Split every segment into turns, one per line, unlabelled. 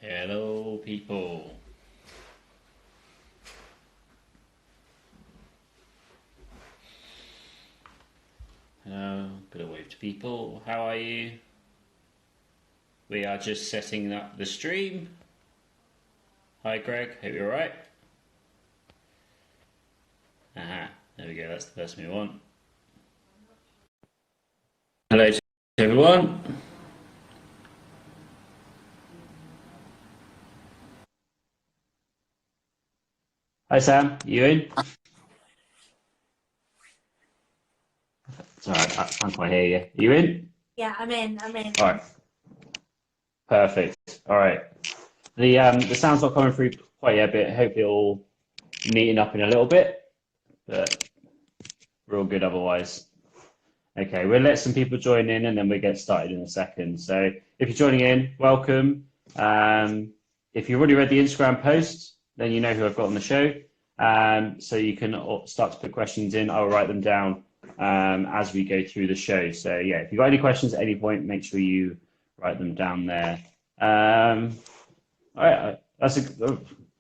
Hello, people. Hello, bit of wave to people. How are you? We are just setting up the stream. Hi, Greg. Hope you're alright. Aha, there we go. That's the person we want. Hello to everyone. Hi, Sam. You in? Sorry, I can't quite hear you. You in?
Yeah, I'm in.
All right. Perfect. All right. The sound's not coming through quite yet, but hopefully it'll neaten up in a little bit. But we're all good otherwise. Okay, we'll let some people join in and then we'll get started in a second. So if you're joining in, welcome. If you've already read the Instagram post, then you know who I've got on the show. So you can start to put questions in. I'll write them down as we go through the show. So yeah, if you've got any questions at any point, make sure you write them down there. All right, that's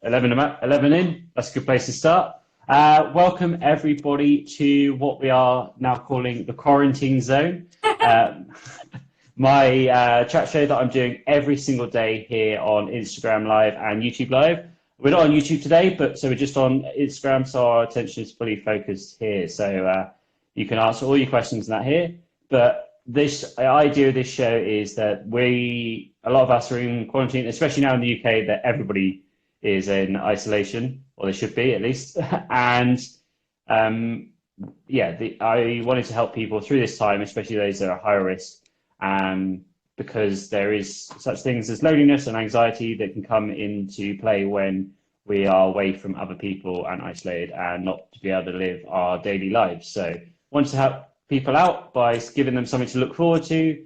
11 in. That's a good place to start. Welcome everybody to what we are now calling the quarantine zone. My chat show that I'm doing every single day here on Instagram Live and YouTube Live. We're not on YouTube today, but so we're just on Instagram, so our attention is fully focused here. So you can answer all your questions in that here. But this idea of this show is that a lot of us are in quarantine, especially now in the UK, that everybody is in isolation, or they should be at least. And yeah, I wanted to help people through this time, especially those that are higher risk, because there is such things as loneliness and anxiety that can come into play when we are away from other people and isolated and not to be able to live our daily lives. So wanted to help people out by giving them something to look forward to,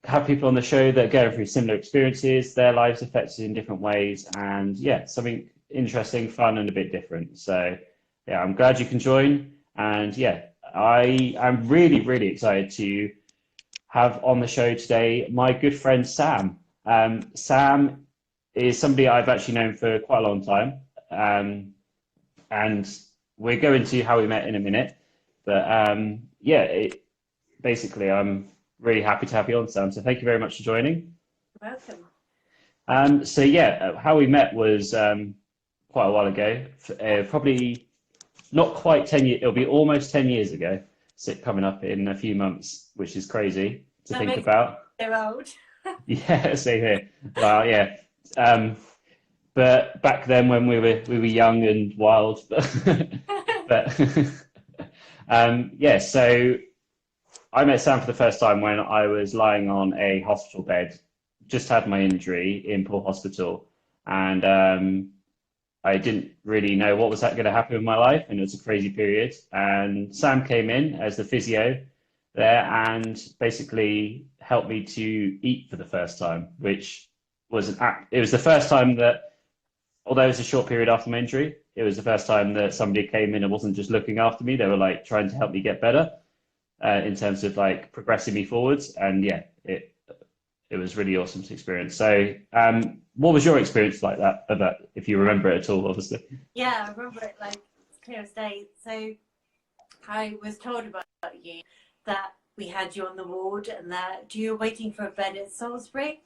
have people on the show that are going through similar experiences, their lives affected in different ways, and yeah, something interesting, fun, and a bit different. So yeah, I'm glad you can join, and yeah, I am really, really excited to have on the show today my good friend Sam. Sam is somebody I've actually known for quite a long time, and we'll go into how we met in a minute. But yeah, basically, I'm really happy to have you on, Sam. So thank you very much for joining.
Welcome.
So yeah, how we met was quite a while ago, probably not quite 10 years, it'll be almost 10 years ago, so coming up in a few months, which is crazy to think about.
They're old.
Yeah, same here. Well, yeah. But back then when we were young and wild, but yeah, so I met Sam for the first time when I was lying on a hospital bed, just had my injury in Poole Hospital, and I didn't really know what was going to happen in my life, and it was a crazy period. And Sam came in as the physio there and basically helped me to eat for the first time, which was it was the first time that, although it was a short period after my injury, it was the first time that somebody came in and wasn't just looking after me. They were like trying to help me get better in terms of like progressing me forwards. And yeah, it was really awesome to experience. So what was your experience like that, if you remember it at all, obviously?
Yeah, I remember it like clear as day. So I was told about you that we had you on the ward and that you were waiting for a bed at Salisbury.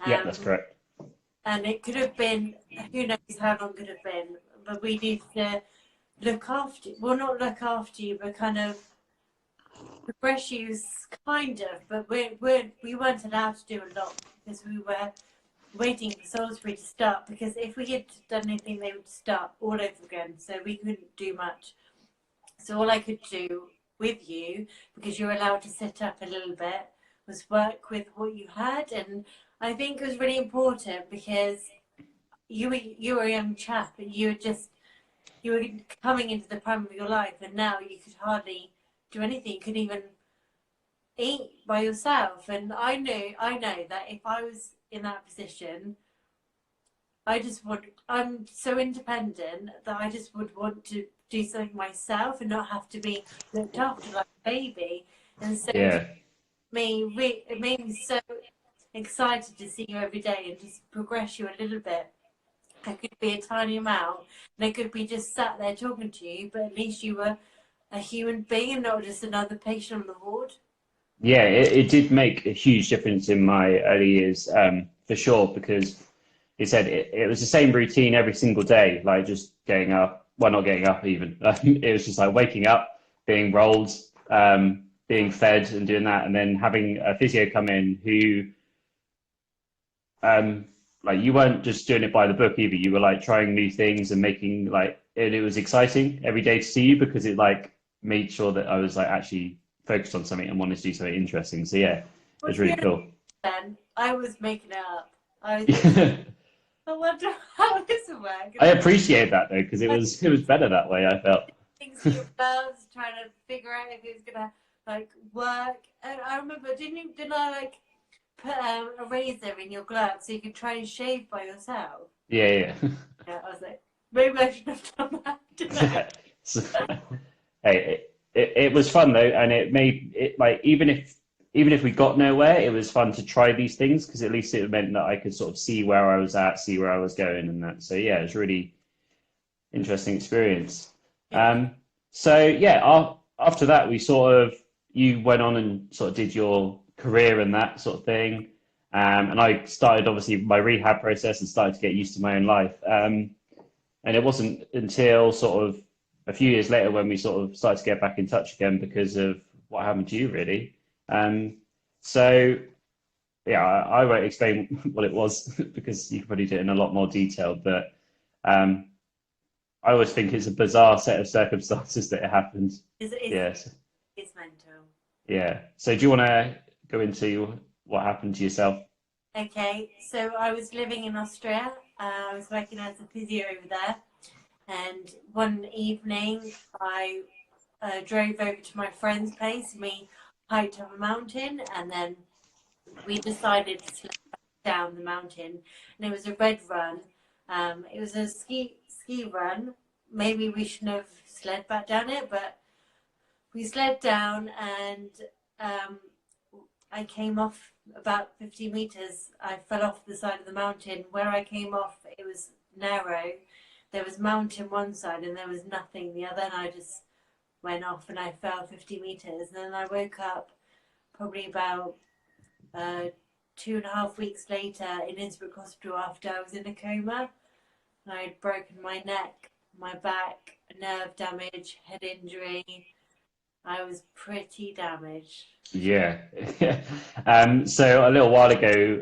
Yeah, that's correct.
And it could have been, who knows how long it could have been, but we needed to look after you. Well, not look after you, but kind of progress you, kind of. But we weren't allowed to do a lot because we were waiting for Salisbury to start, because if we had done anything, they would start all over again. So we couldn't do much. So all I could do with you, because you're allowed to sit up a little bit, was work with what you had. And I think it was really important because you were a young chap and you were coming into the prime of your life, and now you could hardly do anything. You couldn't even eat by yourself. And I know that if I was in that position, I'm so independent that I just would want to do something myself and not have to be looked after like a baby. And so
Yeah.
it made me so excited to see you every day and just progress you a little bit. It could be a tiny amount, and it could be just sat there talking to you, but at least you were a human being and not just another patient on the ward.
Yeah, it did make a huge difference in my early years, for sure, because he said it was the same routine every single day, like just getting up, well, not getting up even. It was just like waking up, being rolled, being fed and doing that, and then having a physio come in who, um, like you weren't just doing it by the book either. You were like trying new things and making like, and it was exciting every day to see you because it like made sure that I was like actually focused on something and wanted to do something interesting. So yeah, it was
What's
really
your
cool.
then? I was making it up. I was thinking, I wonder how this will work.
I
And
appreciate that though because
I
it was better that way. I felt.
things in your gloves, trying to figure out if it was gonna like work. And I remember, didn't I like put a razor in your glove so you could try and shave by yourself?
Yeah,
Yeah, I was like, maybe I should have done that. Didn't I?
yeah. So, hey, it was fun though, and it made it like even if we got nowhere, it was fun to try these things because at least it meant that I could sort of see where I was at, see where I was going, and that. So yeah, it was really interesting experience.
Yeah.
Um, so yeah, after that, we sort of you went on and sort of did your career and that sort of thing, and I started obviously my rehab process and started to get used to my own life. And it wasn't until sort of a few years later when we sort of started to get back in touch again because of what happened to you, really. Um, so yeah, I won't explain what it was because you can probably do it in a lot more detail, but. Um, I always think it's a bizarre set of circumstances that it happened.
It's,
Yes.
it's mental.
Yeah. So do you want to go into what happened to yourself?
Okay, so I was living in Austria. I was working as a physio over there, and one evening I drove over to my friend's place. And we hiked up a mountain, and then we decided to sled down the mountain. And it was a red run. It was a ski run. Maybe we shouldn't have sled back down it, but we sled down, and um, I came off about 50 meters. I fell off the side of the mountain. Where I came off, it was narrow. There was mountain one side and there was nothing the other, and I just went off and I fell 50 meters. And then I woke up probably about 2.5 weeks later in Innsbruck Hospital after I was in a coma. And I had broken my neck, my back, nerve damage, head injury. I was pretty damaged.
Yeah. So a little while ago,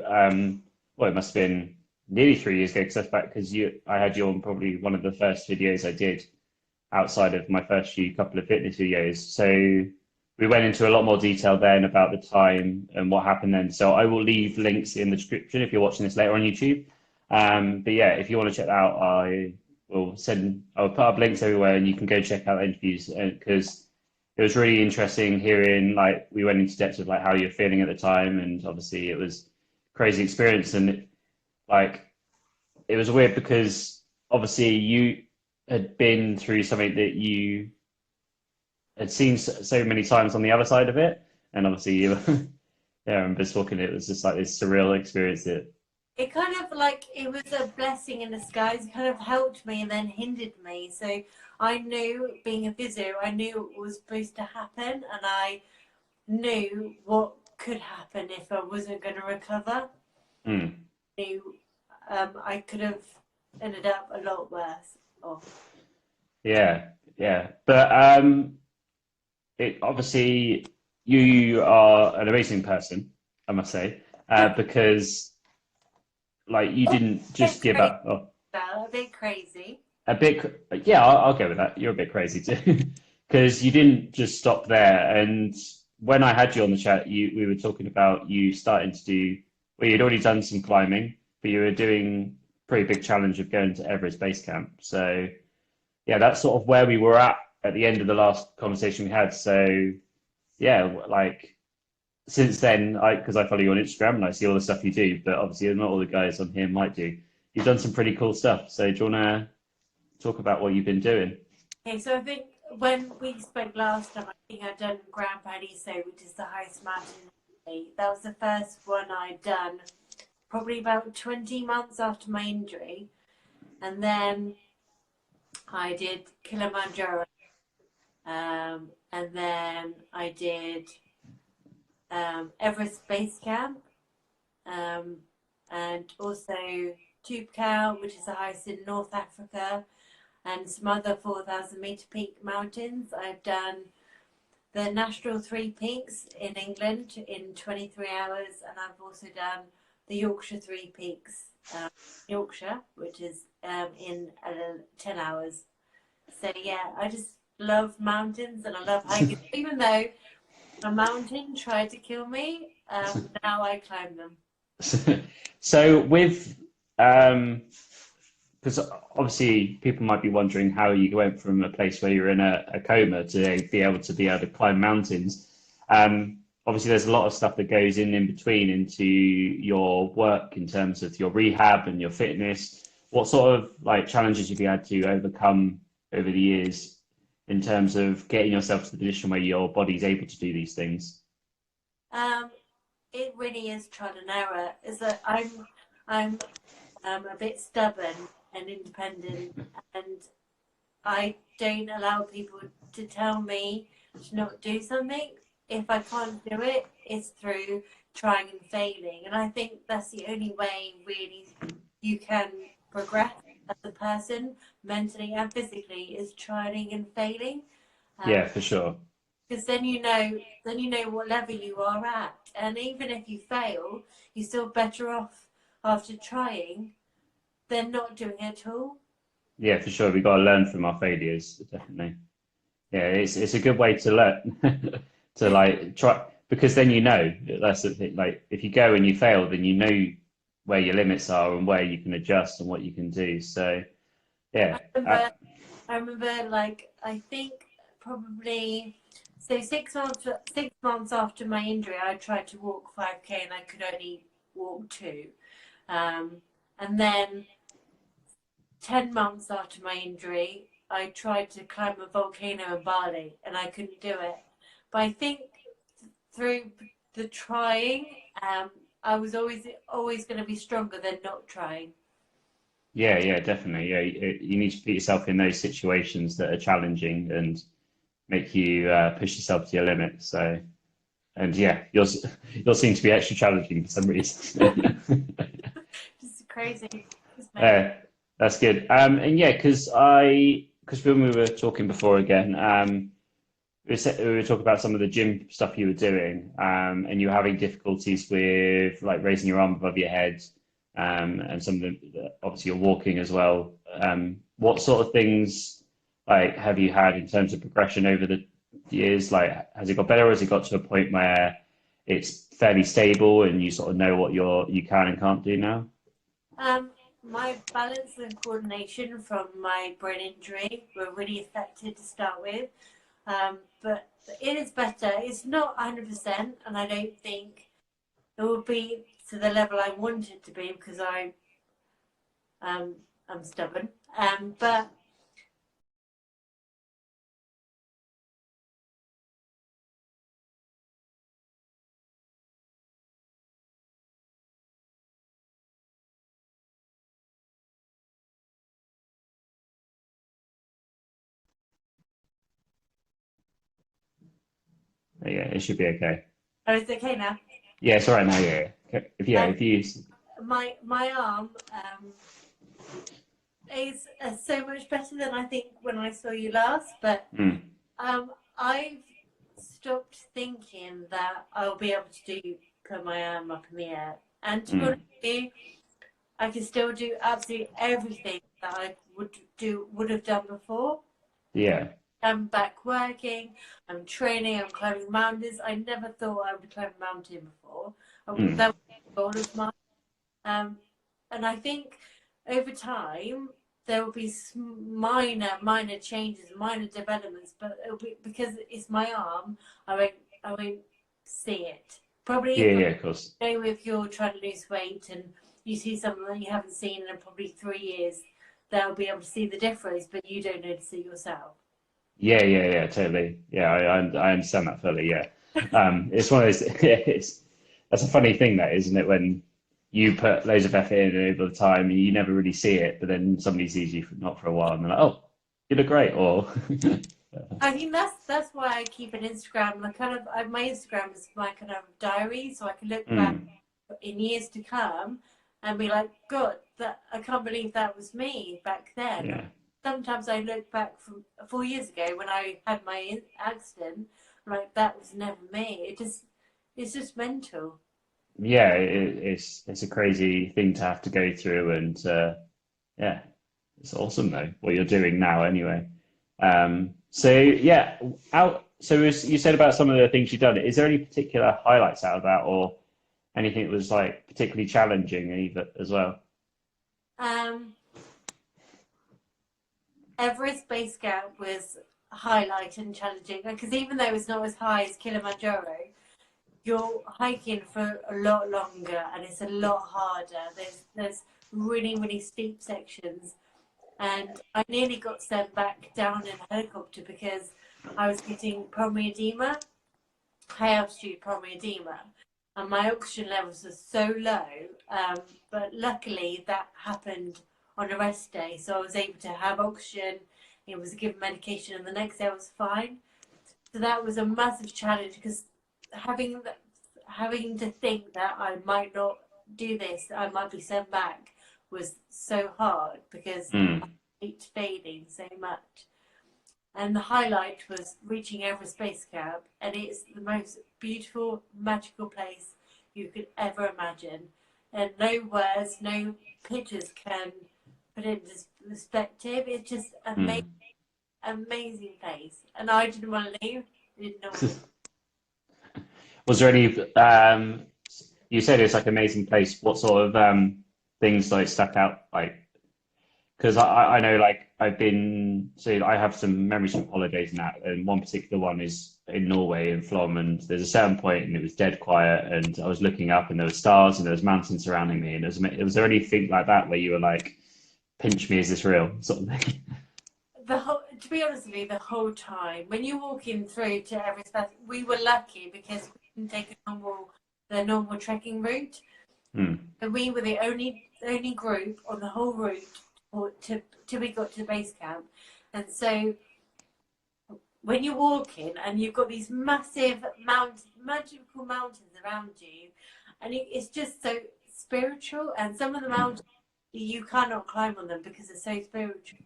well, it must have been nearly 3 years ago because that's back because I had you on probably one of the first videos I did outside of my first few couple of fitness videos. So we went into a lot more detail then about the time and what happened then. So I will leave links in the description if you're watching this later on YouTube. But yeah, if you want to check that out, I'll put up links everywhere and you can go check out the interviews because it was really interesting hearing like we went into depth of like how you're feeling at the time and obviously it was a crazy experience and like it was weird because obviously you had been through something that you had seen so many times on the other side of it, and obviously you, yeah, I remember talking. It was just like this surreal experience that,
It kind of like it was a blessing in disguise. It kind of helped me and then hindered me. So I knew, being a physio, I knew it was supposed to happen, and I knew what could happen if I wasn't going to recover.
mm,
I knew I could have ended up a lot worse off.
yeah, yeah. But it obviously you are an amazing person, I must say, because like you
Oh,
didn't
a bit
just give
crazy,
up. Oh,
Belle, a bit crazy.
a bit, yeah, I'll go with that. You're a bit crazy too, because you didn't just stop there. And when I had you on the chat, we were talking about you starting to do, well, you'd already done some climbing, but you were doing a pretty big challenge of going to Everest Base Camp. So yeah, that's sort of where we were at the end of the last conversation we had. So yeah, like since then, because I follow you on Instagram and I see all the stuff you do, but obviously not all the guys on here might do. You've done some pretty cool stuff. So do you want to talk about what you've been doing?
Okay, so I think when we spoke last time, I think I'd done Grand Paradiso, which is the highest mountain That was the first one I'd done probably about 20 months after my injury. And then I did Kilimanjaro. And then I did Everest Base Camp. And also Toubkal, which is the highest in North Africa, and some other 4,000-meter peak mountains. I've done the National Three Peaks in England in 23 hours, and I've also done the Yorkshire Three Peaks, Yorkshire, which is in 10 hours. So yeah, I just love mountains and I love hiking. Even though a mountain tried to kill me, now I climb them.
So with because obviously people might be wondering how you went from a place where you're in a coma to be able to climb mountains. Obviously, there's a lot of stuff that goes in between into your work in terms of your rehab and your fitness. What sort of like challenges have you had to overcome over the years in terms of getting yourself to the position where your body's able to do these things?
It really is trial and error. Is that I'm a bit stubborn and independent, and I don't allow people to tell me to not do something. If I can't do it, it's through trying and failing. And I think that's the only way really you can progress as a person, mentally and physically, is trying and failing.
Yeah, for sure.
Because then you know what level you are at. And even if you fail, you're still better off after trying than not doing it at all.
Yeah, for sure. We've got to learn from our failures, definitely. Yeah, it's a good way to learn to like try because then you know that's the thing. Like if you go and you fail, then you know where your limits are and where you can adjust and what you can do. So yeah,
I remember like I think probably so 6 months after my injury, I tried to walk 5K and I could only walk 2. And then 10 months after my injury, I tried to climb a volcano in Bali and I couldn't do it. But I think through the trying, I was always going to be stronger than not trying.
yeah, definitely. Yeah, you need to put yourself in those situations that are challenging and make you push yourself to your limit. So, and yeah, yours seem to be extra challenging for some reason.
Just crazy.
That's good. And yeah, because when we were talking before again, we were talking about some of the gym stuff you were doing, and you were having difficulties with like raising your arm above your head, and some of obviously you're walking as well. What sort of things like have you had in terms of progression over the years? Like, has it got better, or has it got to a point where it's fairly stable and you sort of know what you can and can't do now?
My balance and coordination from my brain injury were really affected to start with. But it is better. It's not 100%, and I don't think it will be to the level I want it to be because I'm stubborn. But
Yeah, it should be okay.
oh, it's okay now.
Yeah, it's all right now. Yeah, if you
My arm is so much better than I think when I saw you last. But
mm,
I've stopped thinking that I'll be able to put my arm up in the air. And to be honest
mm,
with you, I can still do absolutely everything that I would have done before.
yeah,
I'm back working, I'm training, I'm climbing mountains. I never thought I would climb a mountain before.
mm,
That was a goal of mine. And I think over time there will be minor changes, minor developments, but it'll be, because it's my arm, I won't see it. Probably
yeah, yeah, of course.
if you're trying to lose weight and you see something that you haven't seen in probably 3 years, they'll be able to see the difference, but you don't notice it yourself.
Yeah, totally. Yeah, I understand that fully. Yeah, it's one of those. that's a funny thing, that isn't it? When you put loads of effort in over the time and you never really see it, but then somebody sees you for, not for a while and they're like, oh, you look great, or
I think that's why I keep an Instagram. My Instagram is my kind of diary, so I can look back
mm,
in years to come and be like, God, that I can't believe that was me back then.
yeah,
Sometimes I look back from 4 years ago when I had my accident, like that was never me. It's just mental.
yeah, it's a crazy thing to have to go through, and yeah, it's awesome though what you're doing now anyway. So yeah, so as you said about some of the things you've done, is there any particular highlights out of that, or anything that was like particularly challenging either as well?
Um, Everest Base Camp was a highlight and challenging because even though it's not as high as Kilimanjaro, you're hiking for a lot longer and it's a lot harder. There's really steep sections, and I nearly got sent back down in a helicopter because I was getting pulmonary edema, high altitude pulmonary edema, and my oxygen levels were so low. But luckily that happened on a rest day, so I was able to have oxygen. It was given medication, and the next day I was fine. So that was a massive challenge because having to think that I might not do this, I might be sent back, was so hard because I
Mm,
hate failing so much. And the highlight was reaching Everest Base Camp, and it's the most beautiful, magical place you could ever imagine. And no words, no pictures can put it into perspective. It's just amazing,
mm.
amazing place. And I didn't want to leave. I didn't know what to.
Was there any, you said it's like an amazing place. What sort of things like stuck out? Like, because I know like I've been, so I have some memories from holidays and that, and one particular one is in Norway in Flom, and there's a certain point and it was dead quiet, and I was looking up and there were stars and there was mountains surrounding me, and was there anything like that where you were like, pinch me, is this real, sort of thing?
To be honest with you, the whole time when you're walking through to Everest, we were lucky because we didn't take the normal trekking route,
Mm,
and we were the only group on the whole route till we got to the base camp. And so when you're walking and you've got these massive magical mountains around you, and it's just so spiritual. And some of the mountains you cannot climb on them because they're so spiritual.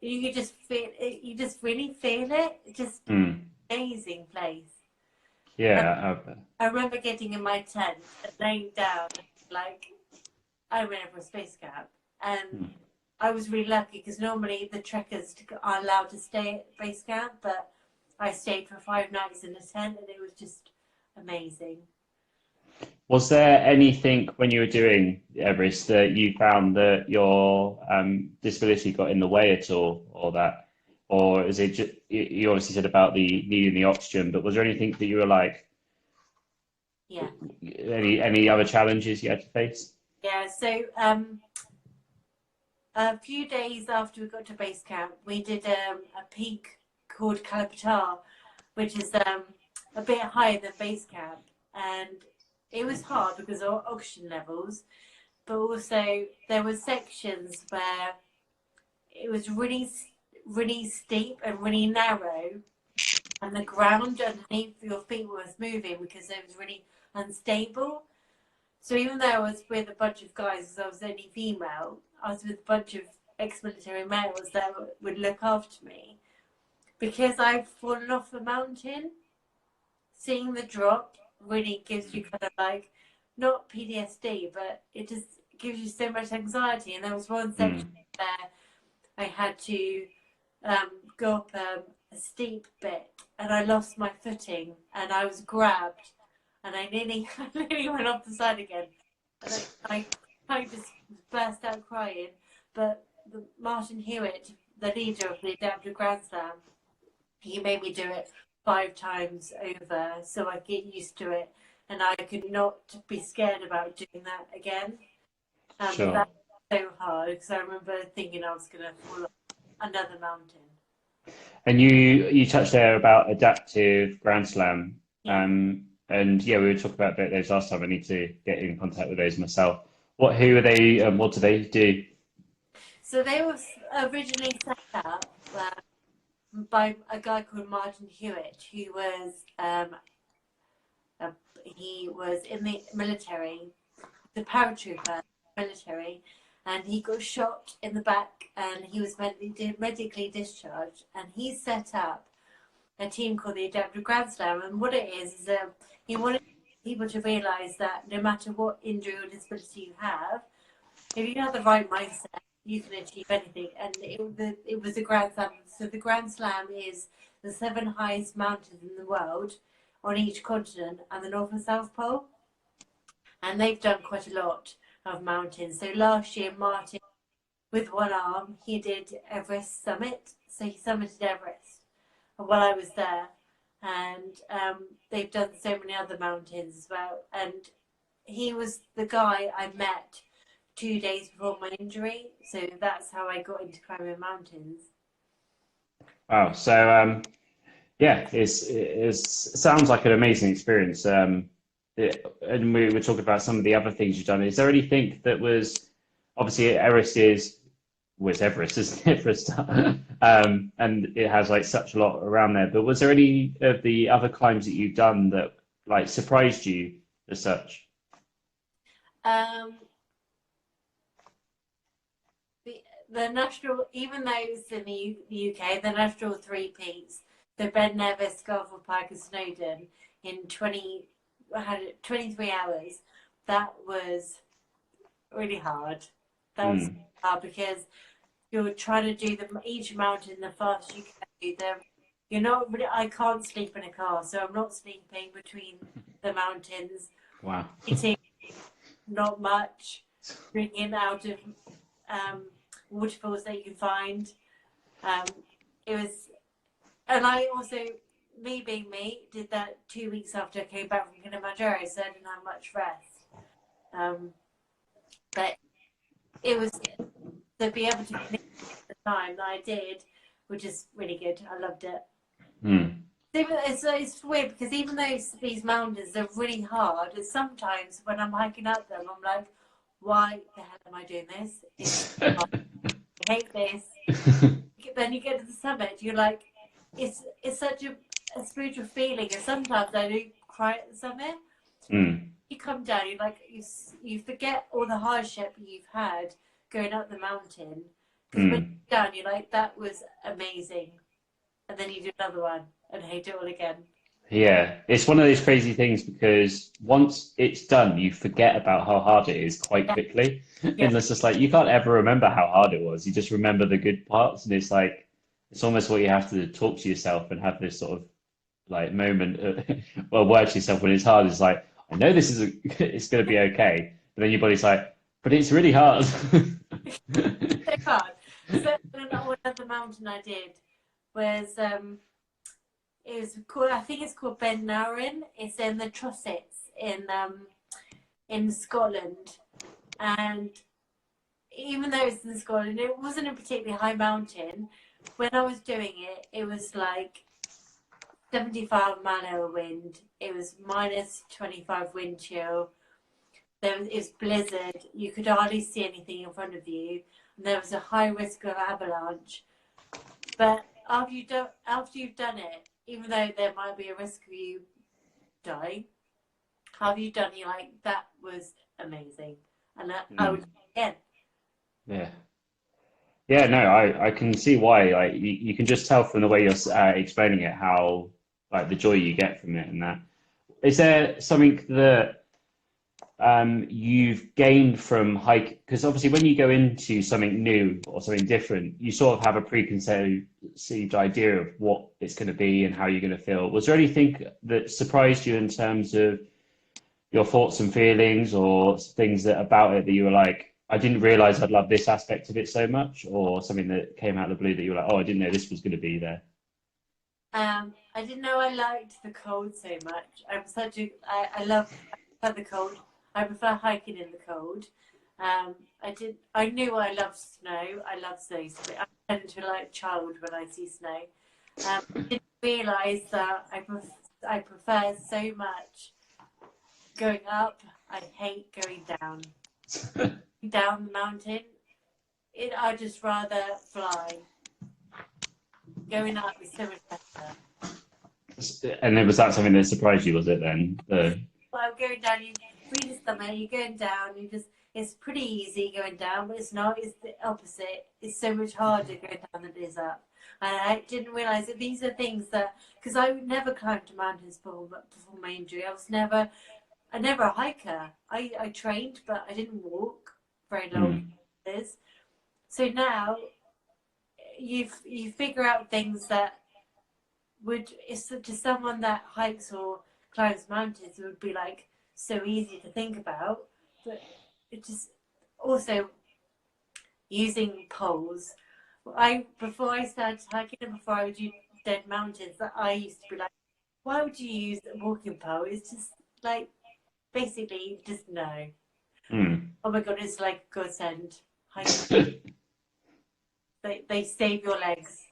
You could just feel it, you just really feel it. It's just
mm.
amazing place. And
Yeah,
I remember getting in my tent and laying down like I went over a space camp, and
mm.
I was really lucky because normally the trekkers are allowed to stay at base camp, but I stayed for 5 nights in a tent, and it was just amazing.
Was there anything when you were doing Everest that you found that your disability got in the way at all, or that, or is it just, you obviously said about the needing the oxygen, but was there anything that you were like,
Yeah,
any other challenges you had to face?
yeah. So a few days after we got to base camp, we did a peak called Kalapatar, which is a bit higher than base camp, and it was hard because of oxygen levels, but also there were sections where it was really steep and really narrow, and the ground underneath your feet was moving because it was really unstable. So even though I was with a bunch of guys, because I was only female, I was with a bunch of ex-military males that would look after me. Because I've fallen off the mountain, seeing the drop really gives you kind of like, not PTSD, but it just gives you so much anxiety. And there was one section
Mm.
where I had to go up a steep bit, and I lost my footing, and I was grabbed, and I nearly, I nearly went off the side again, and I just burst out crying. But Martin Hewitt, the leader of the Adaptive Grand Slam, he made me do it 5 times over, so I get used to it, and I could not be scared about doing that again. But
Sure.
that's so hard because I remember thinking I was going to fall off another mountain.
And you touched there about adaptive Grand Slam.
Yeah.
And yeah, we were talking about those last time. I need to get in contact with those myself. Who are they and what do they do?
So they were originally set up by a guy called Martin Hewitt, who was he was in the military, the paratrooper military, and he got shot in the back, and he was medically discharged, and he set up a team called the Adaptive Grand Slam. And what it is he wanted people to realise that no matter what injury or disability you have, if you have the right mindset, you can achieve anything. And it was a Grand Slam. So the Grand Slam is the 7 highest mountains in the world on each continent and the North and South Pole. And they've done quite a lot of mountains. So last year, Martin, with one arm, he did Everest summit. So he summited Everest while I was there. And they've done so many other mountains as well. And he was the guy I met 2 days before my injury. So that's how I got into climbing mountains.
Wow. So yeah, it sounds like an amazing experience. And we were talking about some of the other things you've done. Is there anything that was obviously Everest, isn't it, for a start? And it has like such a lot around there. But was there any of the other climbs that you've done that like surprised you as such?
Um, the national, even those in the UK, the national 3 peaks, the Ben Nevis, Scafell Pike, and Snowdon in 23 hours. That was really hard. That was hard because you're trying to do each mountain the fastest you can do them. You're not really, I can't sleep in a car, so I'm not sleeping between the mountains.
Wow.
Eating not much, drinking out of waterfalls that you can find. It was, and I also, me being me, did that 2 weeks after I came back from Kilimanjaro, so I didn't have much rest. But it was to be able to finish the time that I did, which is really good. I loved it. It's weird because even though these mountains are really hard, and sometimes when I'm hiking up them, I'm like, why the hell am I doing this? It's hard. I hate this. Then you get to the summit, you're like, it's such a spiritual feeling, and sometimes I do cry at the summit. You come down, you're like, you forget all the hardship you've had going up the mountain, because when you're down, you're like, that was amazing, and then you do another one and hate it all again.
Yeah, it's one of those crazy things because once it's done, you forget about how hard it is quite quickly.
Yeah.
And it's just like you can't ever remember how hard it was. You just remember the good parts, and it's like it's almost what you have to talk to yourself and have this sort of like moment, well, word to yourself when it's hard. It's like I know this is it's going to be okay, but then your body's like, but it's really hard.
So hard. So another mountain I did was it was called, I think it's called Ben Narren. It's in the Trossachs in Scotland, and even though it's in Scotland, it wasn't a particularly high mountain. When I was doing it, it was like 75-mile-an-hour wind. It was minus 25 wind chill. It was blizzard. You could hardly see anything in front of you, and there was a high risk of avalanche. But after you've done it, even though there might be a risk of you dying, after you've done it, like, that was amazing, and I would do it again.
Yeah. Yeah, no, I can see why. Like you can just tell from the way you're explaining it how like the joy you get from it and that. Is there something that you've gained from hike? Because obviously when you go into something new or something different, you sort of have a preconceived idea of what it's going to be and how you're going to feel. Was there anything that surprised you in terms of your thoughts and feelings or things about it that you were like, I didn't realize I'd love this aspect of it so much, or something that came out of the blue that you were like, oh, I didn't know this was going to be there?
I didn't know I liked the cold so much. I love the cold. I prefer hiking in the cold. I knew I loved snow. I love snow. I tend to like a child when I see snow. I didn't realise that I prefer so much going up. I hate going down. Down the mountain, I'd just rather fly. Going up is so much better.
And then was that something that surprised you, was it then?
Well, going down, you read the stomach, you're going down, it's pretty easy going down, but it's not, it's the opposite. It's so much harder going down than it is up. And I didn't realise that these are things that, because I never climbed mountains before my injury. I never a hiker. I trained, but I didn't walk very long. So now you figure out things that it's to someone that hikes or climbs mountains, it would be like so easy to think about, but it just also using poles. Before I started hiking and before I would do dead mountains, that I used to be like, why would you use a walking pole? It's just like basically just no. Oh my god, it's like a godsend. They save your legs.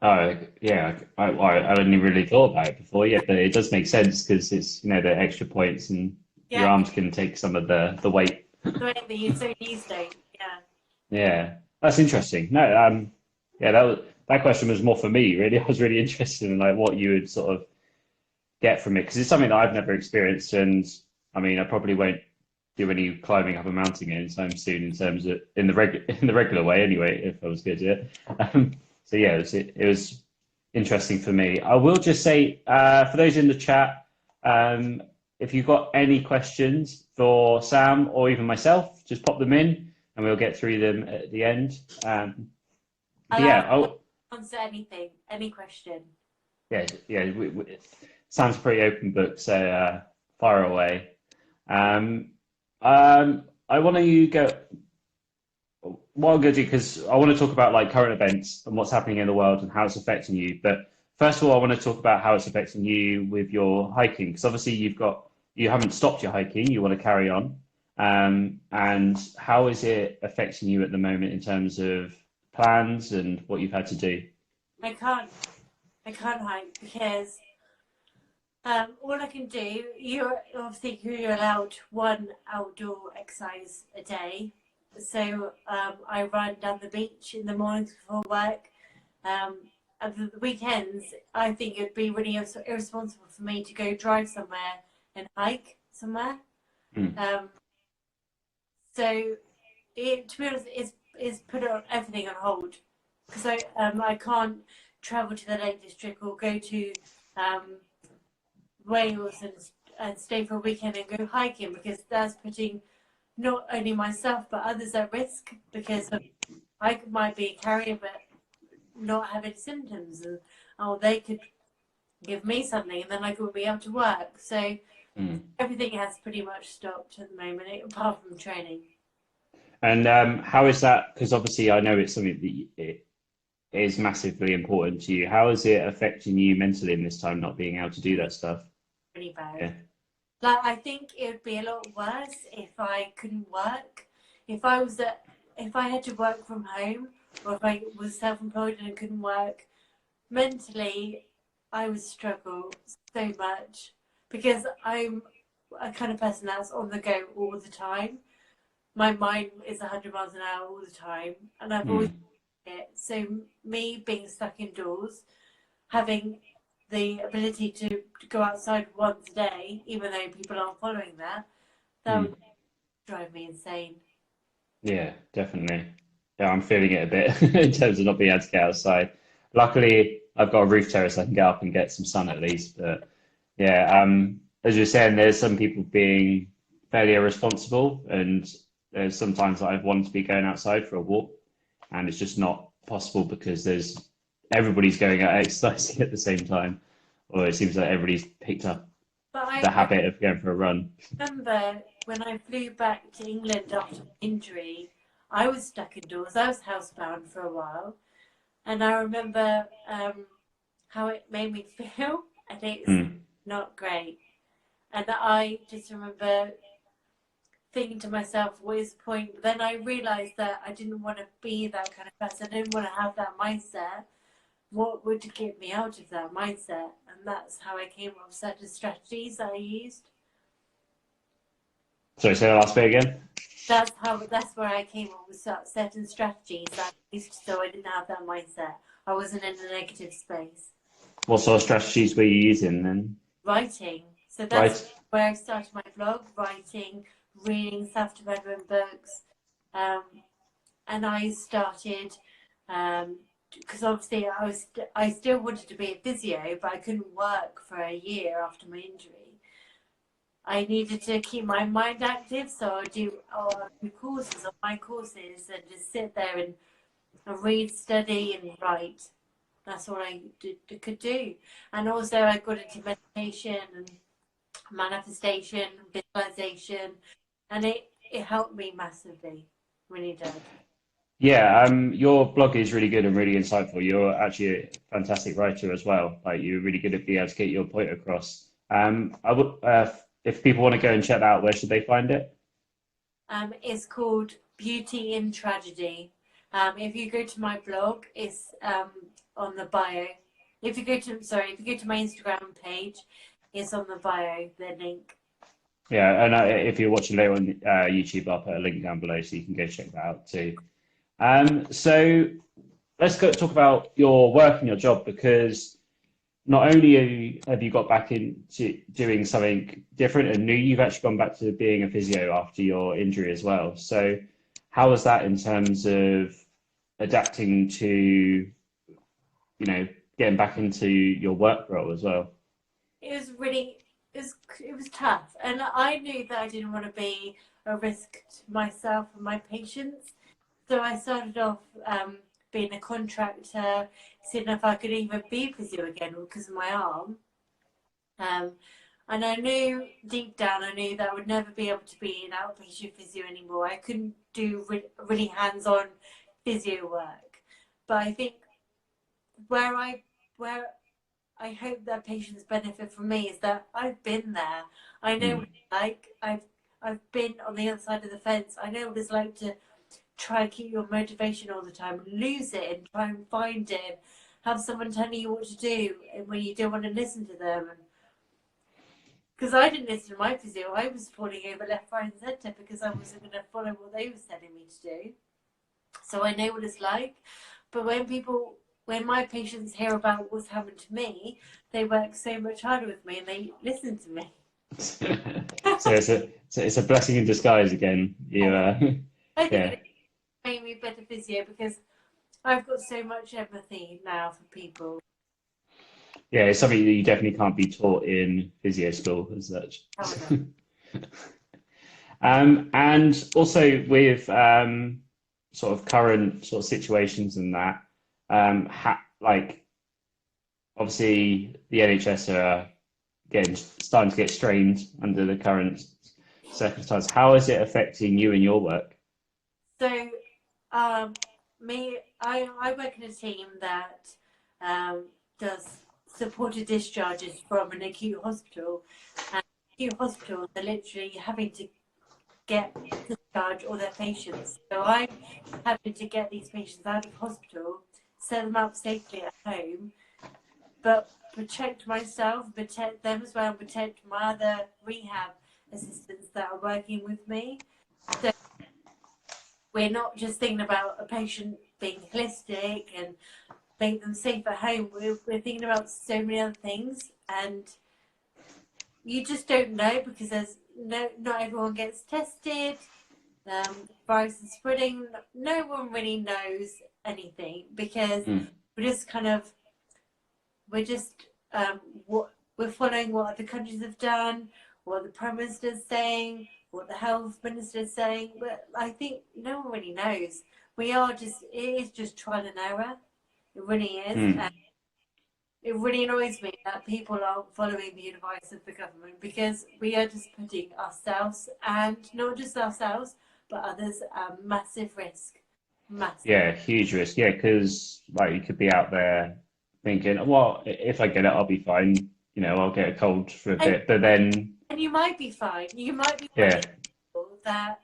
Oh yeah, I hadn't really thought about it before. Yeah, but it does make sense because it's the extra points and your arms can take some of the weight.
The way that you so these days, yeah.
Yeah, that's interesting. No, yeah, that question was more for me, really. I was really interested in like what you would sort of get from it because it's something that I've never experienced, and I mean, I probably won't do any climbing up a mountain anytime soon in terms of in the regular way anyway. If I was good at it, so yeah, it was interesting for me. I will just say for those in the chat, if you've got any questions for Sam or even myself, just pop them in and we'll get through them at the end.
I'll answer anything, any question.
Yeah. Sam's a pretty open book, so fire away. I want to go. What I'm going to do, because I want to talk about like current events and what's happening in the world and how it's affecting you. But first of all, I want to talk about how it's affecting you with your hiking, because obviously you haven't stopped your hiking, you want to carry on. And how is it affecting you at the moment in terms of plans and what you've had to do?
I can't hike because all I can do, you're allowed one outdoor exercise a day. So I run down the beach in the mornings before work. And the weekends, I think it'd be really irresponsible for me to go drive somewhere and hike somewhere. So to be honest, it's put everything on hold because I can't travel to the Lake District or go to Wales and stay for a weekend and go hiking, because that's putting not only myself but others at risk, because I might be a carrier but not have any symptoms, and they could give me something and then I could be able to work. So everything has pretty much stopped at the moment, apart from training.
And how is that? Because obviously I know it's something that it is massively important to you. How is it affecting you mentally in this time, not being able to do that stuff?
Pretty bad.
Yeah.
Like, I think it would be a lot worse if I couldn't work. If I had to work from home, or if I was self-employed and I couldn't work, mentally I would struggle so much, because I'm a kind of person that's on the go all the time. My mind is 100 miles an hour all the time, and I've always it. So me being stuck indoors, having the ability to go outside once a day, even though people aren't following that would drive me insane.
Yeah, definitely. Yeah, I'm feeling it a bit in terms of not being able to get outside. Luckily, I've got a roof terrace I can get up and get some sun at least. But yeah, as you're saying, there's some people being fairly irresponsible, and there's sometimes I've wanted to be going outside for a walk, and it's just not possible because everybody's going out exercising at the same time, or it seems like everybody's picked up the habit of going for a run.
I remember when I flew back to England after my injury, I was stuck indoors. I was housebound for a while, and I remember how it made me feel, and it's not great. And I just remember thinking to myself, what is the point? But then I realised that I didn't want to be that kind of person. I didn't want to have that mindset. What would get me out of that mindset? And that's how I came up with certain strategies that I used.
Sorry, say the last bit again.
That's where I came up with certain strategies that I used, so I didn't have that mindset. I wasn't in a negative space.
What sort of strategies were you using then?
Writing. So that's
Right.
where I started my blog, writing, reading self-development books. And I started, because obviously I still wanted to be a physio, but I couldn't work for a year after my injury. I needed to keep my mind active, so I do courses, online courses, and just sit there and read, study, and write. That's all I could do. And also, I got into meditation and manifestation, visualization, and it helped me massively. Really did.
Yeah, your blog is really good and really insightful. You're actually a fantastic writer as well. Like you're really good at being able to get your point across. I would, if people want to go and check that out, where should they find it?
It's called Beauty in Tragedy. If you go to my blog, it's on the bio. If you go to my Instagram page, it's on the bio, the link.
Yeah, and if you're watching later on YouTube, I'll put a link down below so you can go check that out too. So let's go talk about your work and your job because not only have you got back into doing something different and new, you've actually gone back to being a physio after your injury as well. So how was that in terms of adapting to, getting back into your work role as well?
It was really, it was tough, and I knew that I didn't want to be a risk to myself and my patients. So I started off being a contractor, seeing if I could even be physio again because of my arm. And I knew deep down, I knew that I would never be able to be an outpatient physio anymore. I couldn't do really hands-on physio work. But I think where I hope that patients benefit from me is that I've been there. I know what
Mm.
it's like. I've been on the other side of the fence. I know what it's like to try and keep your motivation all the time, lose it and try and find it, have someone telling you what to do and when you don't want to listen to them. Because I didn't listen to my physio, I was falling over left, right, and centre because I wasn't going to follow what they were telling me to do. So I know what it's like. But when my patients hear about what's happened to me, they work so much harder with me and they listen to me.
So it's a blessing in disguise again.
I think
Yeah.
it made me better physio because I've got so much empathy now for people.
Yeah, it's something that you definitely can't be taught in physio school as such.
However,
And also with sort of current sort of situations and that, like obviously the NHS are getting starting to get strained under the current circumstances. How is it affecting you and your work?
so I work in a team that does supported discharges from an acute hospital, and acute hospitals are literally having to get discharge all their patients. So I'm having to get these patients out of hospital, set them up safely at home, but protect myself, protect them as well, protect my other rehab assistants that are working with me. So we're not just thinking about a patient being holistic and make them safe at home. We're thinking about so many other things, and you just don't know because there's not everyone gets tested. Virus is spreading. No one really knows anything because
Mm.
we're just kind of we're just what we're following what other countries have done, what the prime minister's saying, what the health minister's saying. But I think no one really knows. It is just trial and error. It really is.
Mm.
It really annoys me that people aren't following the advice of the government because we are just putting ourselves and not just ourselves but others at massive risk. Massive.
Yeah, huge risk. Yeah, because like you could be out there thinking, well, if I get it, I'll be fine. I'll get a cold for a
And,
bit, but then
and you might be fine. You might be one of
yeah.
these people that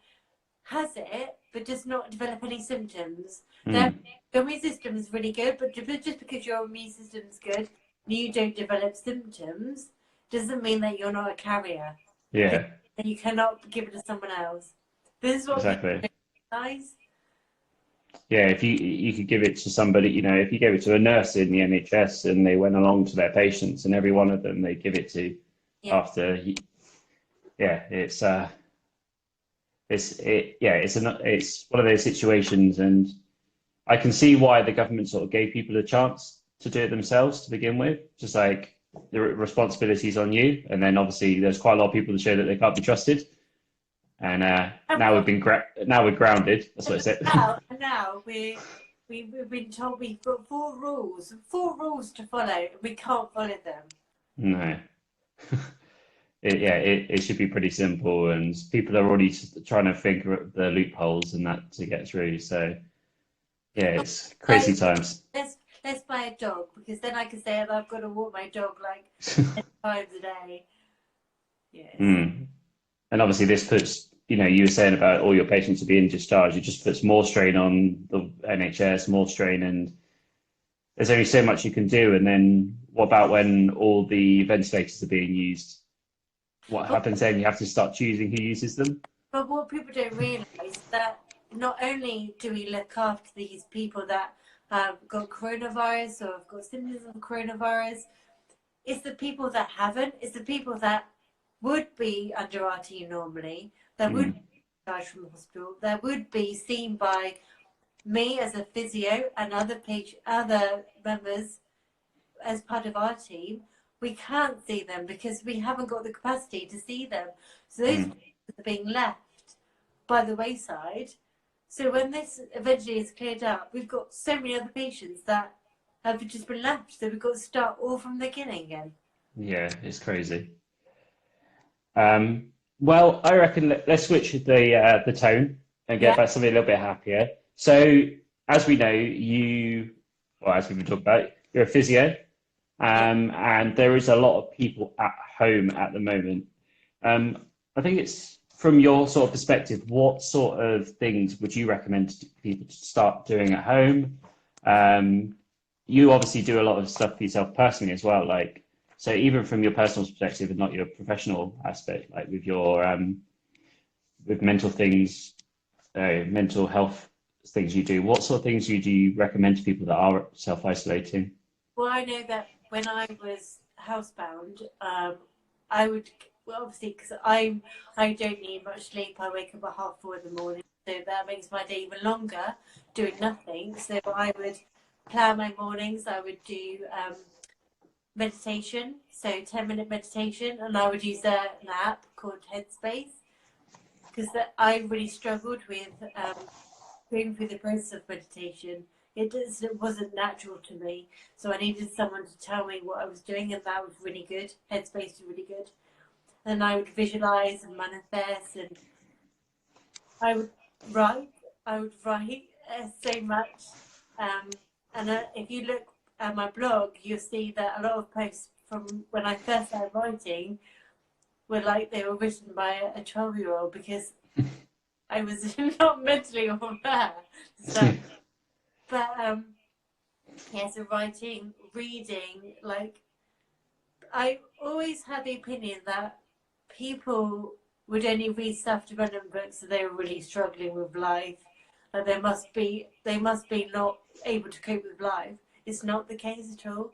has it but does not develop any symptoms. Their
Mm.
immune system is really good, but just because your immune system is good and you don't develop symptoms doesn't mean that you're not a carrier.
Yeah.
and you cannot give it to someone else. This is what people
exactly.
realize.
Yeah, if you could give it to somebody, if you gave it to a nurse in the NHS and they went along to their patients and every one of them they give it to
Yeah.
after, yeah, it's one of those situations, and I can see why the government sort of gave people a chance to do it themselves to begin with, just like the responsibilities on you, and then obviously there's quite a lot of people that show that they can't be trusted, and
And
now
what
now we're grounded. That's what I said.
now we've been told we've got four rules to follow. We can't follow them.
No. It should be pretty simple, and people are already trying to figure out the loopholes and that to get through. So yeah, it's crazy
Like
times.
let's let's buy a dog, because then I can say I've got to walk my dog like 10 times a day. Yes.
Mm. And obviously, this puts, you were saying about all your patients are being discharged. It just puts more strain on the NHS, more strain, and there's only so much you can do. And then what about when all the ventilators are being used? What
But,
happens then? You have to start choosing who uses them.
but what people don't realise is that not only do we look after these people that have got coronavirus or have got symptoms of coronavirus, it's the people that haven't. It's the people that would be under our team normally, that would be
Mm.
discharged from the hospital, that would be seen by me as a physio and other members as part of our team. We can't see them because we haven't got the capacity to see them. So those
Mm.
people are being left by the wayside. So when this eventually is cleared up, we've got so many other patients that have just been left. So we've got to start all from the beginning again.
Yeah, it's crazy. Well, I reckon let's switch the tone and get
Yeah.
back to something a little bit happier. So, as we know, as we've been talking about, you're a physio,
Yeah.
and there is a lot of people at home at the moment. I think it's from your sort of perspective, what sort of things would you recommend to people to start doing at home? Um, you obviously do a lot of stuff for yourself personally as well, like so even from your personal perspective and not your professional aspect, like with your with mental things, mental health things you do, what sort of things do you recommend to people that are self-isolating?
Well, I know that when I was housebound, I would, well, obviously, because I don't need much sleep. I wake up at 4:30 in the morning, so that makes my day even longer doing nothing. So I would plan my mornings. I would do meditation, so 10-minute meditation, and I would use an app called Headspace, because I really struggled with going through the process of meditation. It wasn't natural to me, so I needed someone to tell me what I was doing, and that was really good. Headspace was really good. And I would visualize and manifest, and I would write. I would write so much. And if you look at my blog, you'll see that a lot of posts from when I first started writing were like they were written by a 12-year-old, because I was not mentally aware. So, but yeah, so writing, reading, like I always had the opinion that people would only read self-development books if they were really struggling with life. Like they must be not able to cope with life. It's not the case at all.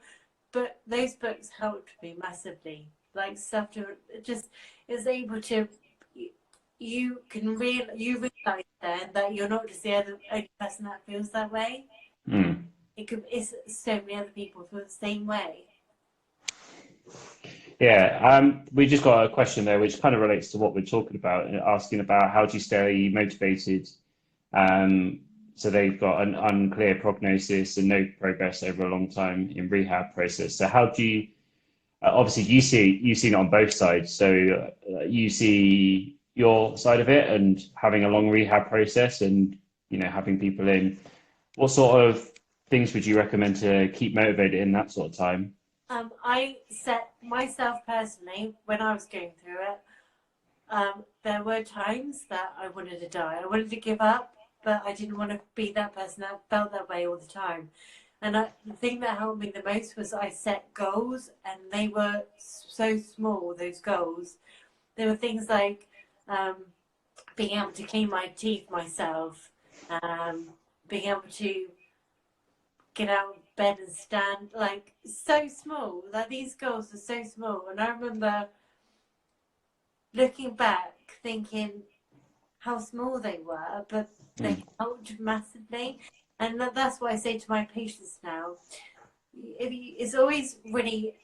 But those books helped me massively. Like stuff to just is able to you realize then that you're not just the only person that feels that way.
Mm.
It's so many other people feel the same way.
Yeah, we just got a question there which kind of relates to what we're talking about, asking about how do you stay motivated. Um, so they've got an unclear prognosis and no progress over a long time in rehab process. So how do you, obviously you've seen it on both sides. So you see your side of it and having a long rehab process and, having people in. What sort of things would you recommend to keep motivated in that sort of time?
I set myself personally, when I was going through it, there were times that I wanted to die. I wanted to give up, but I didn't want to be that person that felt that way all the time. And the thing that helped me the most was I set goals, and they were so small, those goals. There were things like being able to clean my teeth myself, being able to get out of bed and stand, like, so small. Like, these goals are so small. And I remember looking back thinking how small they were, but they helped massively. And that's what I say to my patients now. It's always really,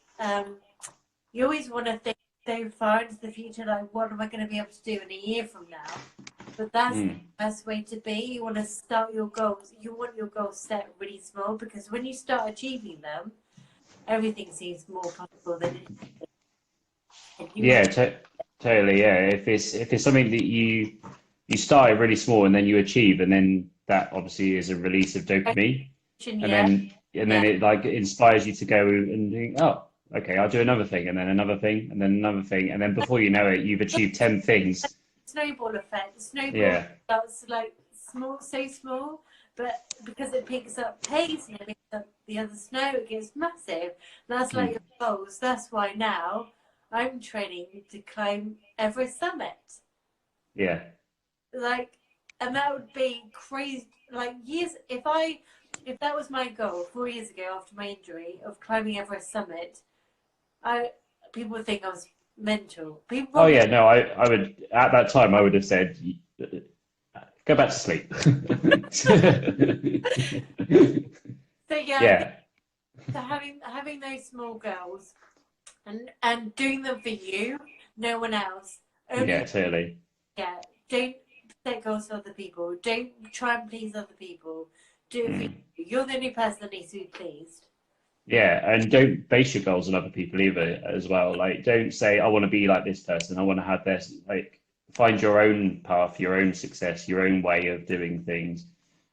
you always want to think so far into the future, like, what am I going to be able to do in a year from now? But that's the best way to be. You want to start your goals. You want your goals set really small, because when you start achieving them, everything seems more possible than it is.
Yeah, totally. Yeah, if it's something that you started really small and then you achieve, and then that obviously is a release of dopamine, and
Yeah,
then
yeah.
it like inspires you to go and think, oh, okay, I'll do another thing, and then another thing, and then another thing, and then before you know it, you've achieved 10 things.
Snowball effect. Snowball
Yeah.
starts like small, so small, but because it picks up pace and it picks up the other snow, it gets massive. That's like
Mm.
your goals. That's why now I'm training to climb Everest summit.
Yeah.
Like, and that would be crazy. Like, years, if that was my goal 4 years ago after my injury of climbing Everest summit, I people would think I was mental. People
Oh
probably.
yeah, no, I would at that time I would have said go back to sleep.
So yeah, I think
Yeah,
that having those small goals and doing them for you, no one else.
yeah,
Only,
totally.
yeah. Don't set goals for other people. Don't try and please other people. Do it for you.
Mm.
You're the only person that needs to be pleased.
Yeah, and don't base your goals on other people either as well. Like don't say I want to be like this person, I want to have this. Like find your own path, your own success, your own way of doing things.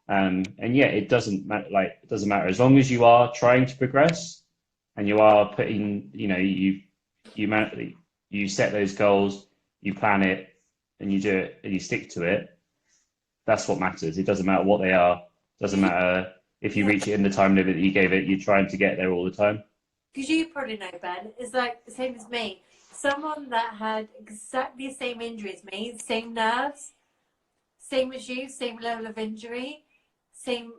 And yeah, it doesn't matter. Like it doesn't matter as long as you are trying to progress and you are putting, you set those goals, you plan it, and you do it, and you stick to it. That's what matters. It doesn't matter what they are. Doesn't
Because
matter if you reach it in the time limit that you gave it. You're trying to get there all the time.
you probably know, Ben, it's like the same as me. Someone that had exactly the same injury as me, same nerves, same as you, same level of injury, same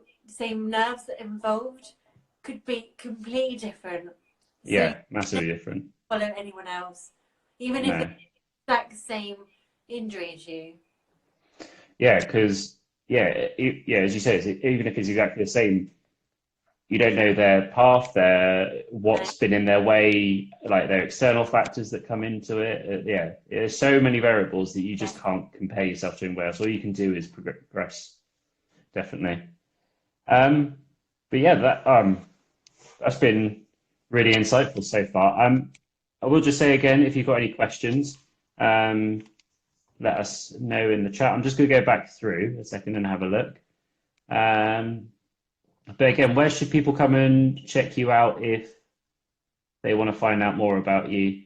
nerves that involved, could be completely different. So you
Yeah, massively different.
follow anyone else, even if
No.
it's the exact same injury as you.
Yeah, because yeah, as you say, even if it's exactly the same, you don't know their path, their
And
what's been in their way, like their external factors that come into it. Yeah, there's so many variables that you
yeah.
just can't compare yourself to anywhere else. All you can do is progress, definitely. Um, but yeah, that's been really insightful so far. I will just say again, if you've got any questions, um, let us know in the chat. I'm just going to go back through a second and have a look. Um, but again, where should people come and check you out if they want to find out more about you?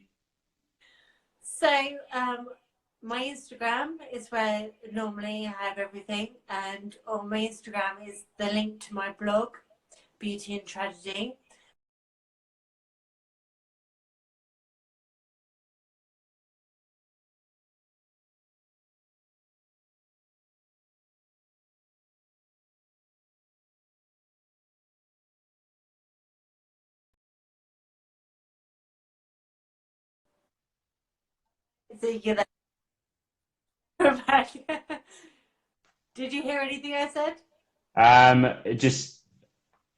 So my Instagram is where normally I have everything, and on my Instagram is the link to my blog, Beauty and Tragedy. So you get that back. Did you hear anything I said?
Just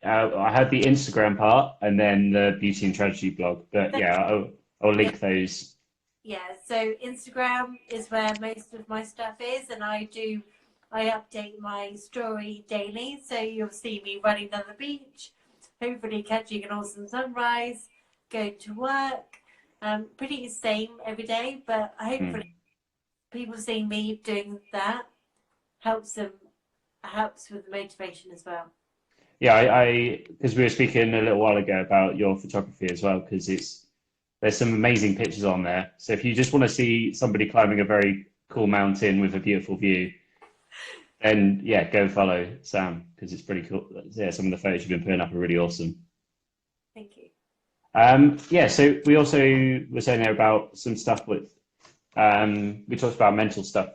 I had the Instagram part and then the Beauty and Tragedy blog, but
So,
yeah, I'll
yeah,
link those.
yeah. So Instagram is where most of my stuff is, and I update my story daily. So you'll see me running down the beach, hopefully catching an awesome sunrise, going to work. Pretty the same every day, but hopefully
Hmm.
people seeing me doing that helps with the motivation as well.
Yeah, I because we were speaking a little while ago about your photography as well, because there's some amazing pictures on there. So if you just want to see somebody climbing a very cool mountain with a beautiful view, then yeah, go follow Sam because it's pretty cool. Yeah, some of the photos you've been putting up are really awesome.
Thank you.
Yeah, so we also were saying there about some stuff with We talked about mental stuff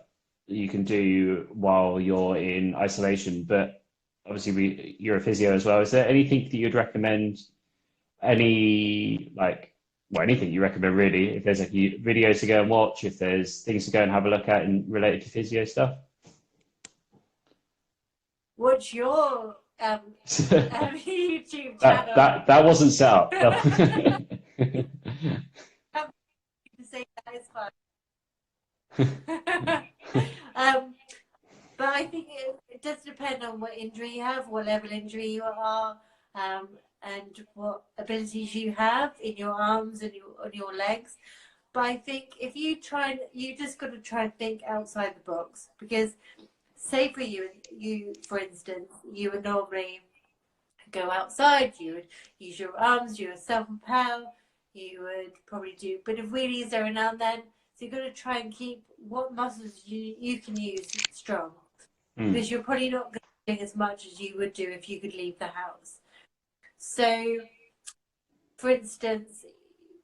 that you can do while you're in isolation, but obviously you're a physio as well. Is there anything that you'd recommend? Any like, well, anything you recommend really? If there's like videos to go and watch, if there's things to go and have a look at in related to physio stuff.
What's your
that
YouTube channel?
that wasn't set up.
To say that is fun. But I think it does depend on what injury you have, what level injury you are, and what abilities you have in your arms and on your legs. But I think if you you just got to try and think outside the box, because say for you for instance, you would normally go outside, you would use your arms, you would self-propel, you would probably do a bit of wheelies every now and then. So you've got to try and keep what muscles you can use strong, because you're probably not going to be doing as much as you would do if you could leave the house. So, for instance,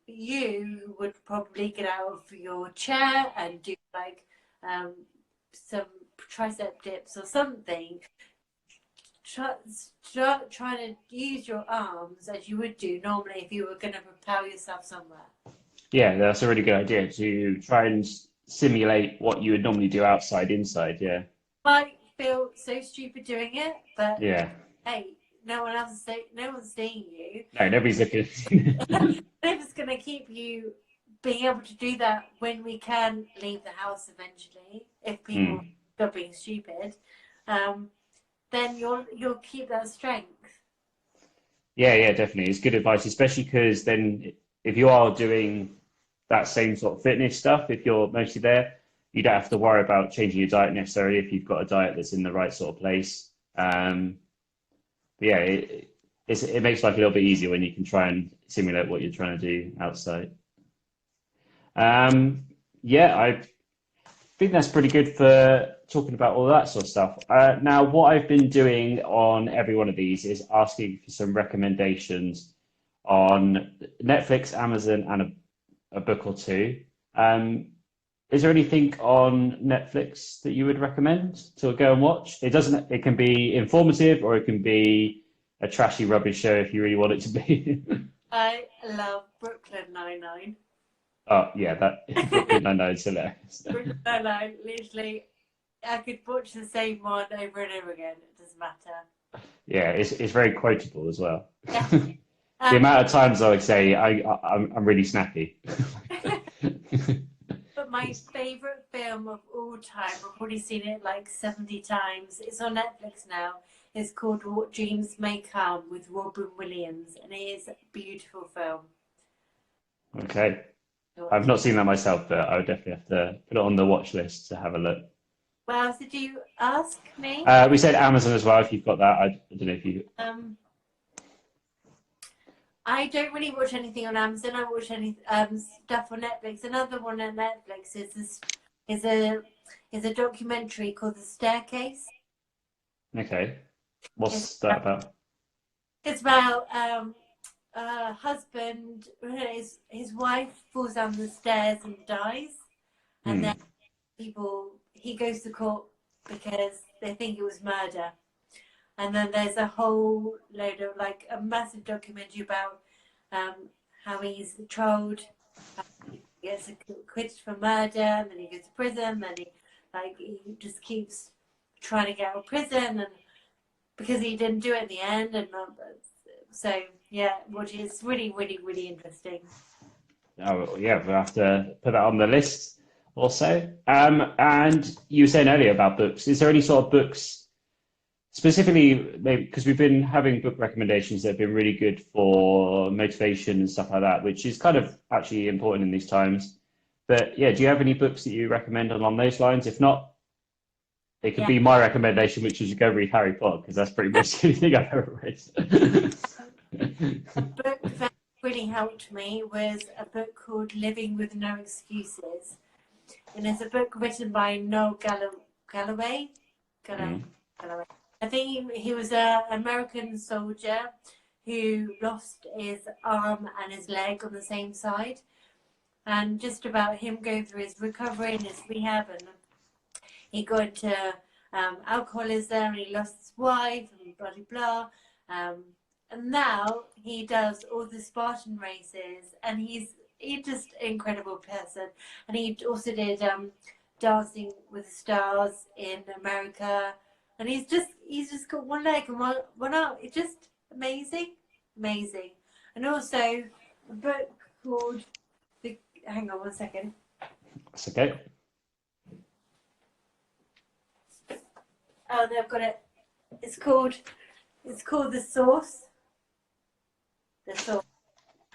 you would probably get out of your chair and do like some tricep dips or something. Start trying to use your arms as you would do normally if you were going to propel yourself somewhere.
Yeah, that's a really good idea to try and simulate what you would normally do outside, inside. Yeah.
Might feel so stupid doing it, but
Yeah.
hey, no one's seeing you.
No, nobody's looking.
Nobody's going to keep you being able to do that when we can leave the house eventually. If people stop being stupid, then you'll keep that strength.
Yeah, yeah, definitely. It's good advice, especially because then if you are doing that same sort of fitness stuff, if you're mostly there, you don't have to worry about changing your diet necessarily if you've got a diet that's in the right sort of place. Yeah, it makes life a little bit easier when you can try and simulate what you're trying to do outside. Yeah, I think that's pretty good for talking about all that sort of stuff. Now, what I've been doing on every one of these is asking for some recommendations on Netflix, Amazon, and a book or two. Is there anything on Netflix that you would recommend to go and watch? It doesn't. It can be informative, or it can be a trashy rubbish show if you really want it to be.
I love Brooklyn Nine-Nine.
Oh yeah, that Brooklyn Nine-Nine is hilarious.
Brooklyn Nine-Nine, literally, I could watch the same one over and over again. It doesn't matter.
Yeah, it's very quotable as well.
Yeah.
The amount of times I would say I'm really snappy.
But my favourite film of all time, I've already seen it like 70 times. It's on Netflix now. It's called What Dreams May Come with Robin Williams, and it is a beautiful film.
Okay. I've not seen that myself, but I would definitely have to put it on the watch list to have a look.
Well, so do you ask me?
We said Amazon as well, if you've got that. I don't know if you...
I don't really watch anything on Amazon. I watch any stuff on Netflix. Another one on Netflix is a documentary called The Staircase.
Okay. What's that about?
It's about husband, his wife falls down the stairs and dies, and then he goes to court because they think it was murder. And then there's a whole load of like a massive documentary about how he's trialed, he gets acquitted for murder, and then he goes to prison, then he just keeps trying to get out of prison, and because he didn't do it in the end, and so yeah, which is really, really, really interesting.
Oh yeah, we'll have to put that on the list also. And you were saying earlier about books. Is there any sort of books? Specifically, maybe because we've been having book recommendations that have been really good for motivation and stuff like that, which is kind of actually important in these times. But yeah, do you have any books that you recommend along those lines? If not, it could be my recommendation, which is to go read Harry Potter, because that's pretty much the only thing I've ever read.
A book that really helped me was a book called Living with No Excuses. And it's a book written by Noel Galloway. I think he was an American soldier who lost his arm and his leg on the same side. and just about him going through his recovery and his rehab, and he got into alcoholism, and he lost his wife, and blah blah blah. And now he does all the Spartan races, and he's just an incredible person. And he also did Dancing with the Stars in America, and he's just got one leg and one arm. It's just amazing, amazing. And also a book called hang on one second.
That's okay.
Oh, no, I've got it. It's called The Source. The Source.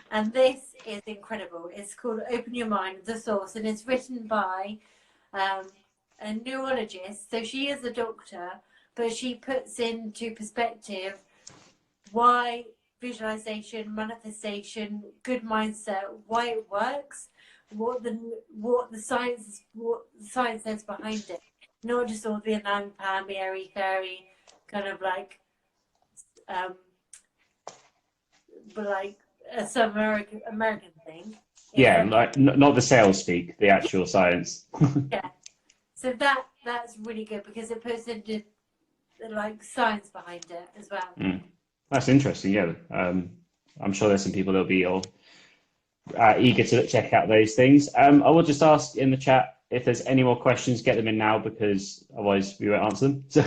And this is incredible. It's called Open Your Mind, The Source, and it's written by a neurologist. So she is a doctor, but she puts into perspective why visualization, manifestation, good mindset, why it works, what the science says behind it. Not just all the pamby, airy fairy kind of like but like some American thing.
Yeah, like not the sales speak, the actual science.
Yeah. So that's really good because it puts into like science behind it as well.
That's interesting. Yeah, I'm sure there's some people that'll be all eager to check out those things. I will just ask in the chat if there's any more questions. Get them in now because otherwise we won't answer them. So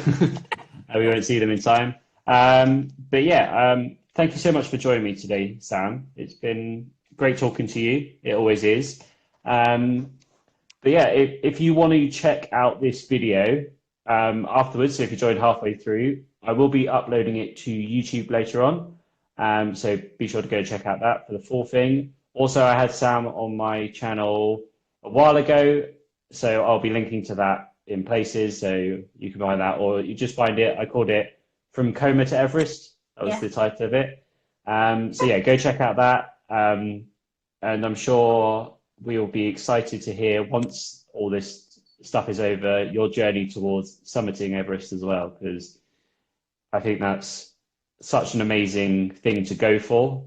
we won't see them in time. But yeah, thank you so much for joining me today, Sam. It's been great talking to you. It always is. But yeah, if you want to check out this video afterwards, so if you joined halfway through, I will be uploading it to YouTube later on. So be sure to go check out that for the full thing. Also, I had Sam on my channel a while ago, so I'll be linking to that in places, so you can find that, or you just find it. I called it From Coma to Everest. That was the title of it. So yeah, go check out that. And I'm sure we'll be excited to hear once all this stuff is over, your journey towards summiting Everest as well, because I think that's such an amazing thing to go for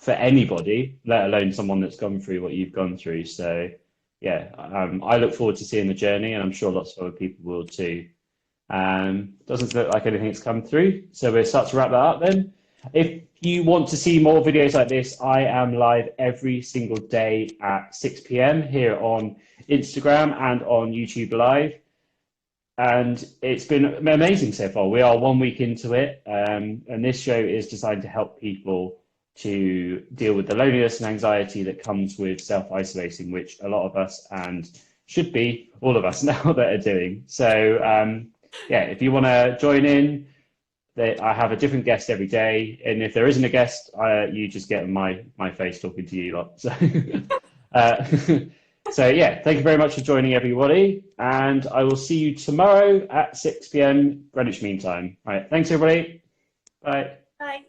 anybody, let alone someone that's gone through what you've gone through. So yeah, I look forward to seeing the journey, and I'm sure lots of other people will too. Doesn't look like anything's come through, so we'll start to wrap that up then. If you want to see more videos like this, I am live every single day at 6 p.m. here on Instagram and on YouTube Live. And it's been amazing so far. We are 1 week into it, and this show is designed to help people to deal with the loneliness and anxiety that comes with self-isolating, which a lot of us, and should be all of us now, that are doing. So yeah, if you want to join in, I have a different guest every day, and if there isn't a guest, you just get my face talking to you lot. So, so yeah, thank you very much for joining, everybody, and I will see you tomorrow at 6 p.m. Greenwich Mean Time. All right, thanks everybody. Bye.
Bye.